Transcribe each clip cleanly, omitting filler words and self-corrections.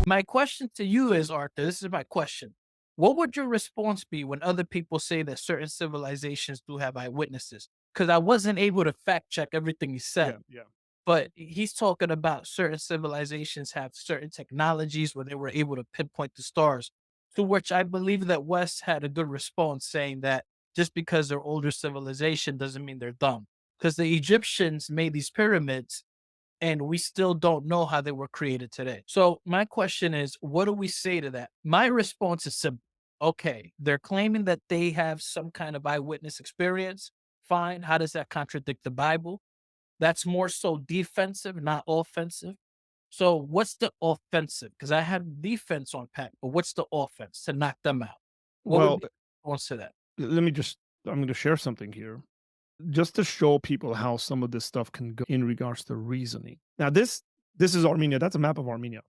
My question to you is, Arthur, this is my question. What would your response be when other people say that certain civilizations do have eyewitnesses? Because I wasn't able to fact check everything he Yeah, said, yeah. but he's talking about certain civilizations have certain technologies where they were able to pinpoint the stars. To which I believe that West had a good response saying that just because they're older civilization doesn't mean they're dumb. Because the Egyptians made these pyramids and we still don't know how they were created today. So my question is, what do we say to that? My response is simple. Okay, they're claiming that they have some kind of eyewitness experience. Fine. How does that contradict the Bible? That's more so defensive, not offensive. So what's the offensive? Because I had defense on Pat, but what's the offense to knock them out? What would Well, be the response to that? let me just I'm gonna share something here, just to show people how some of this stuff can go in regards to reasoning. Now, this is Armenia. That's a map of Armenia.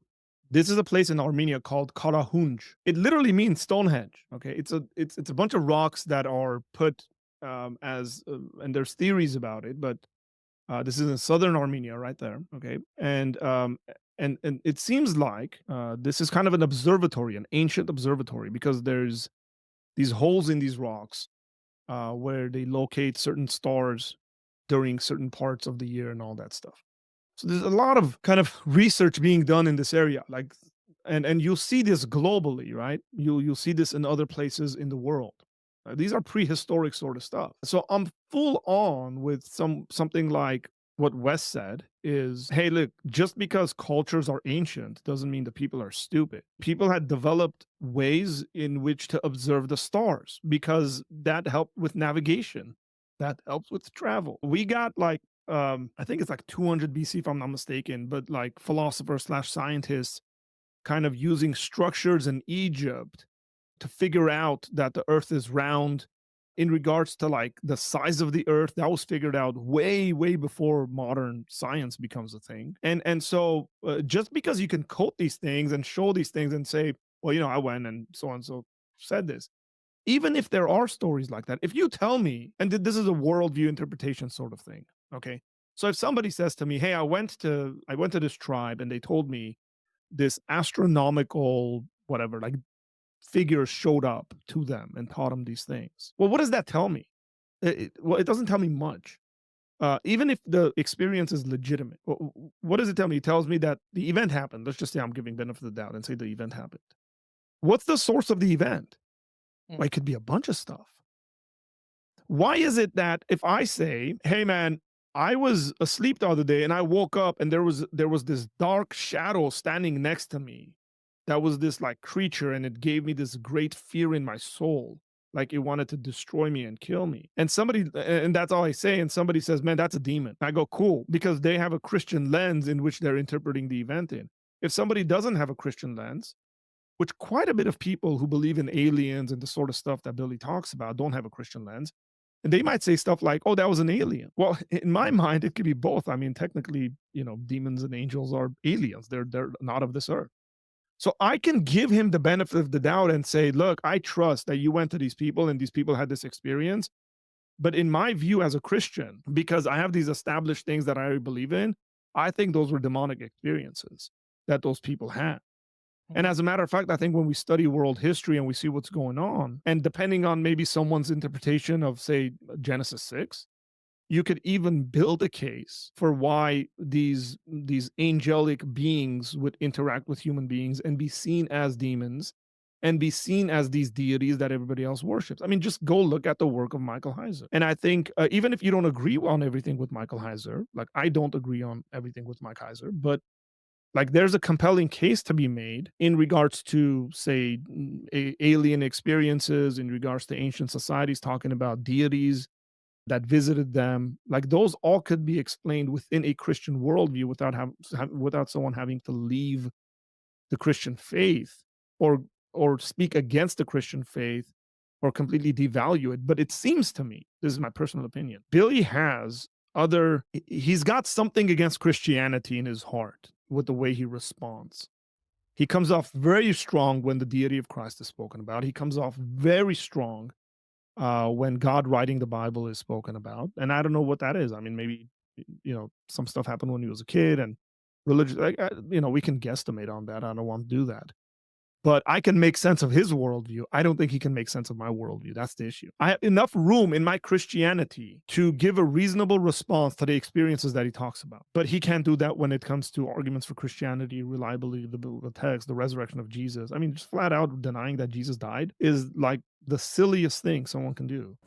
This is a place in Armenia called Karahunj. It literally means Stonehenge. Okay, it's a bunch of rocks that are put as and there's theories about it, but this is in southern Armenia, right there. Okay, and it seems like this is kind of an observatory, an ancient observatory, because there's these holes in these rocks where they locate certain stars during certain parts of the year and all that stuff. So there's a lot of kind of research being done in this area, like, and you'll see this globally, right? You'll see this in other places in the world. These are prehistoric sort of stuff. So I'm full on with something like what Wes said is, hey, look, just because cultures are ancient doesn't mean the people are stupid. People had developed ways in which to observe the stars because that helped with navigation. That helps with travel. We got like I think it's like 200 BC if I'm not mistaken, but like philosophers slash scientists kind of using structures in Egypt to figure out that the earth is round in regards to like the size of the earth. That was figured out way before modern science becomes a thing. And so just because you can quote these things and show these things and say, well, I went and so on, so said this, even if there are stories like that, if you tell me, and this is a worldview interpretation sort of thing, okay? So if somebody says to me, "Hey, I went to this tribe and they told me this astronomical whatever, like figure showed up to them and taught them these things." Well, what does that tell me? Well, it doesn't tell me much. Even if the experience is legitimate, what does it tell me? It tells me that the event happened. Let's just say I'm giving benefit of the doubt and say the event happened. What's the source of the event? Well, Mm. it could be a bunch of stuff. Why is it that if I say, "Hey man, I was asleep the other day and I woke up and there was this dark shadow standing next to me. That was this like creature and it gave me this great fear in my soul, like it wanted to destroy me and kill me." And that's all I say, and somebody says, "Man, that's a demon." I go, "Cool," because they have a Christian lens in which they're interpreting the event in. If somebody doesn't have a Christian lens, which quite a bit of people who believe in aliens and the sort of stuff that Billy talks about don't have a Christian lens, and they might say stuff like, "Oh, that was an alien." Well, in my mind, it could be both. I mean, technically, demons and angels are aliens. They're not of this earth. So I can give him the benefit of the doubt and say, "Look, I trust that you went to these people and these people had this experience. But in my view as a Christian, because I have these established things that I believe in, I think those were demonic experiences that those people had." And Mhm. as a matter of fact, I think when we study world history and we see what's going on, and depending on maybe someone's interpretation of, say, Genesis 6, you could even build a case for why these angelic beings would interact with human beings and be seen as demons and be seen as these deities that everybody else worships. I mean, just go look at the work of Michael Heiser. And I think even if you don't agree on everything with Michael Heiser, like I don't agree on everything with Mike Heiser, but like there's a compelling case to be made in regards to, say, alien experiences, in regards to ancient societies talking about deities that visited them. Like those all could be explained within a Christian worldview without someone having to leave the Christian faith or speak against the Christian faith or completely devalue it. But it seems to me, this is my personal opinion, Billy has he's got something against Christianity in his heart with the way he responds. He comes off very strong when the deity of Christ is spoken about. He comes off very strong when God writing the Bible is spoken about. And I don't know what that is. I mean, maybe some stuff happened when he was a kid, and religious, we can guesstimate on that. I don't want to do that. But I can make sense of his worldview. I don't think he can make sense of my worldview. That's the issue. I have enough room in my Christianity to give a reasonable response to the experiences that he talks about. But he can't do that when it comes to arguments for Christianity, reliability, the biblical text, the resurrection of Jesus. I mean, just flat out denying that Jesus died is like the silliest thing someone can do.